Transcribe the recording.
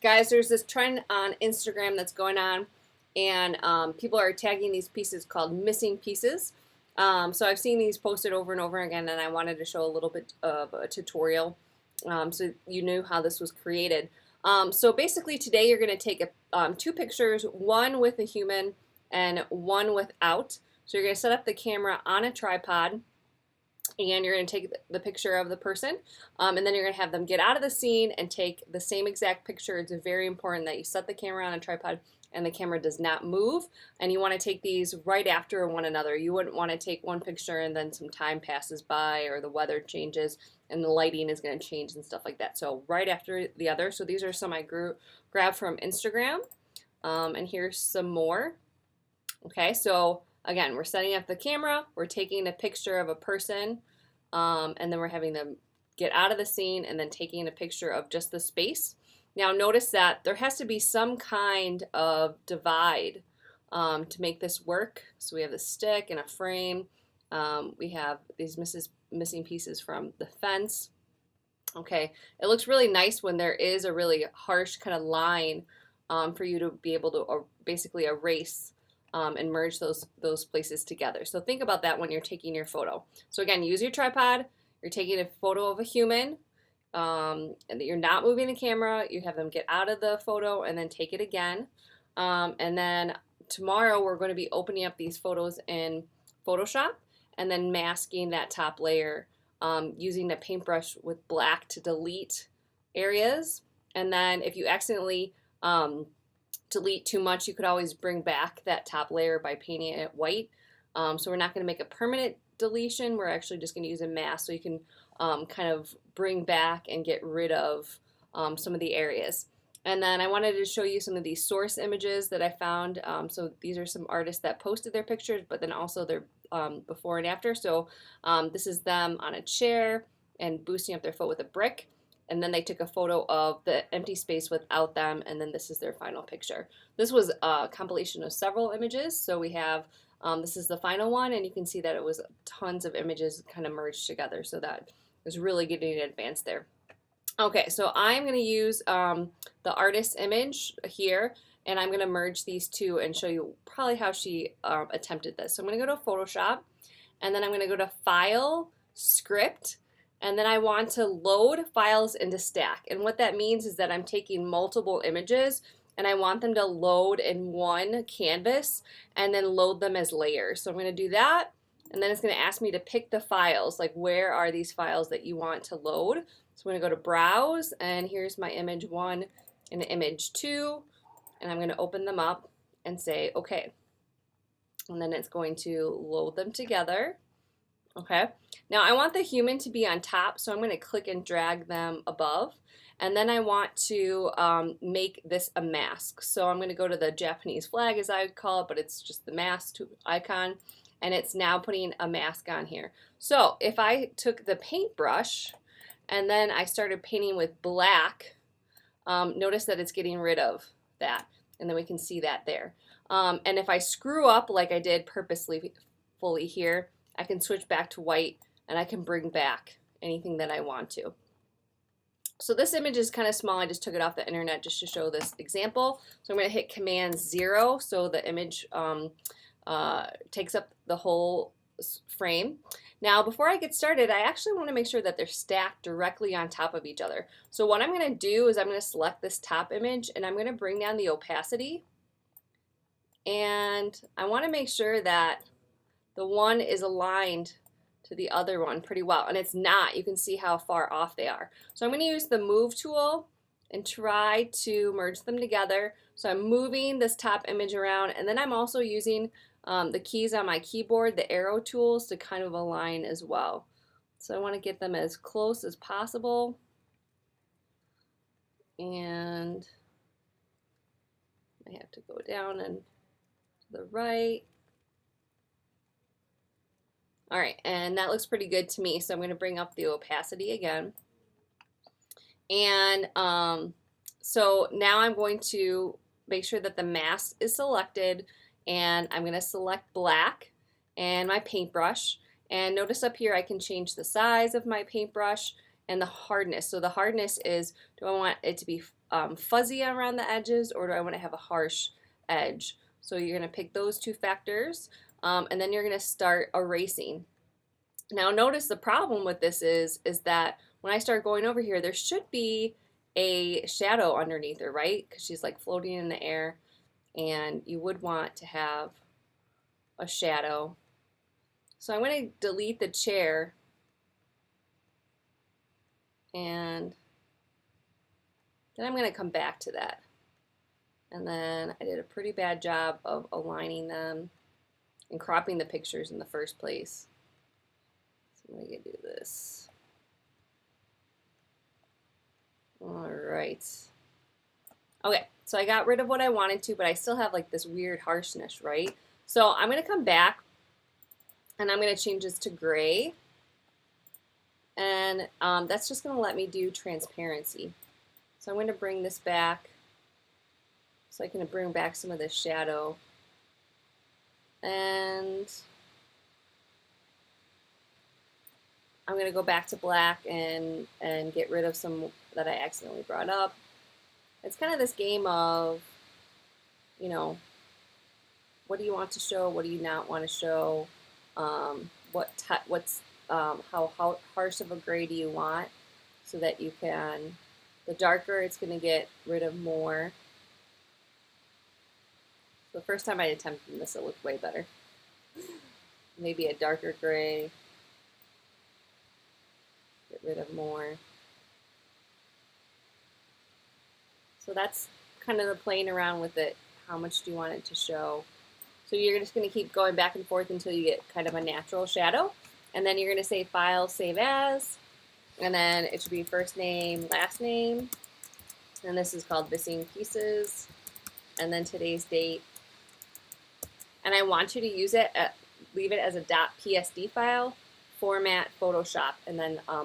Guys, there's this trend on Instagram that's going on, and people are tagging these pieces called missing pieces. So I've seen these posted over and over again, and I wanted to show a little bit of a tutorial so you knew how this was created. So basically today you're going to take two pictures, one with a human and one without. So you're going to set up the camera on a tripod, and you're going to take the picture of the person, and then you're going to have them get out of the scene and take the same exact picture. It's very important that you set the camera on a tripod and the camera does not move, and you want to take these right after one another. You wouldn't want to take one picture and then some time passes by or the weather changes and the lighting is going to change and stuff like that. So right after the other. So these are some I grabbed from Instagram, and here's some more. Okay, so again, we're setting up the camera, we're taking a picture of a person, and then we're having them get out of the scene and then taking a picture of just the space. Now notice that there has to be some kind of divide to make this work. So we have the stick and a frame. We have these missing pieces from the fence. Okay, it looks really nice when there is a really harsh kind of line for you to be able to basically erase and merge those places together. So think about that when you're taking your photo. So again, use your tripod. You're taking a photo of a human, and you're not moving the camera. You have them get out of the photo and then take it again. And then tomorrow we're going to be opening up these photos in Photoshop and then masking that top layer using a paintbrush with black to delete areas. And then if you accidentally delete too much, you could always bring back that top layer by painting it white. So we're not going to make a permanent deletion. We're actually just going to use a mask so you can kind of bring back and get rid of some of the areas. And then I wanted to show you some of these source images that I found. So these are some artists that posted their pictures, but then also their before and after. So this is them on a chair and boosting up their foot with a brick. And then they took a photo of the empty space without them, and then this is their final picture. This was a compilation of several images, so we have, this is the final one, and you can see that it was tons of images kind of merged together, so that was really getting advanced there. Okay, so I'm going to use the artist image here, and I'm going to merge these two and show you probably how she attempted this. So I'm going to go to Photoshop, and then I'm going to go to File, Script, and then I want to load files into Stack. And what that means is that I'm taking multiple images and I want them to load in one canvas and then load them as layers. So I'm going to do that, and then it's going to ask me to pick the files, like where are these files that you want to load. So I'm going to go to Browse, and here's my image 1 and image 2, and I'm going to open them up and say OK. And then it's going to load them together. Okay, now I want the human to be on top, so I'm going to click and drag them above. And then I want to make this a mask. So I'm going to go to the Japanese flag, as I would call it, but it's just the mask icon. And it's now putting a mask on here. So if I took the paintbrush and then I started painting with black, notice that it's getting rid of that. And then we can see that there. And if I screw up like I did purposely fully here, I can switch back to white and I can bring back anything that I want to. So this image is kind of small. I just took it off the internet just to show this example. So I'm going to hit Command 0 so the image takes up the whole frame. Now before I get started, I actually want to make sure that they're stacked directly on top of each other. So what I'm going to do is I'm going to select this top image and I'm going to bring down the opacity. And I want to make sure that the one is aligned to the other one pretty well, and it's not. You can see how far off they are. So I'm going to use the Move tool and try to merge them together. So I'm moving this top image around, and then I'm also using the keys on my keyboard, the arrow tools, to kind of align as well. So I want to get them as close as possible, and I have to go down and to the right. All right, and that looks pretty good to me, so I'm going to bring up the opacity again. And so now I'm going to make sure that the mask is selected, and I'm going to select black and my paintbrush. And notice up here I can change the size of my paintbrush and the hardness. So the hardness is, do I want it to be fuzzy around the edges, or do I want to have a harsh edge? So you're going to pick those two factors, and then you're going to start erasing. Now notice the problem with this is that when I start going over here, there should be a shadow underneath her, right? Because she's like floating in the air, and you would want to have a shadow. So I'm going to delete the chair, and then I'm going to come back to that. And then I did a pretty bad job of aligning them and cropping the pictures in the first place. So I'm going to do this. All right. Okay, so I got rid of what I wanted to, but I still have like this weird harshness, right? So I'm going to come back, and I'm going to change this to gray. And that's just going to let me do transparency. So I'm going to bring this back so I can bring back some of the shadow. And I'm going to go back to black and get rid of some that I accidentally brought up. It's kind of this game of, you know, what do you want to show? What do you not want to show? How harsh of a gray do you want, so that you can, the darker it's going to get rid of more. So the first time I attempted this, it looked way better. Maybe a darker gray, get rid of more. So that's kind of the playing around with it. How much do you want it to show? So you're just going to keep going back and forth until you get kind of a natural shadow. And then you're going to say File, Save As. And then it should be first name, last name. And this is called Missing Pieces. And then today's date. And I want you to use it, leave it as a .psd file, format Photoshop, and then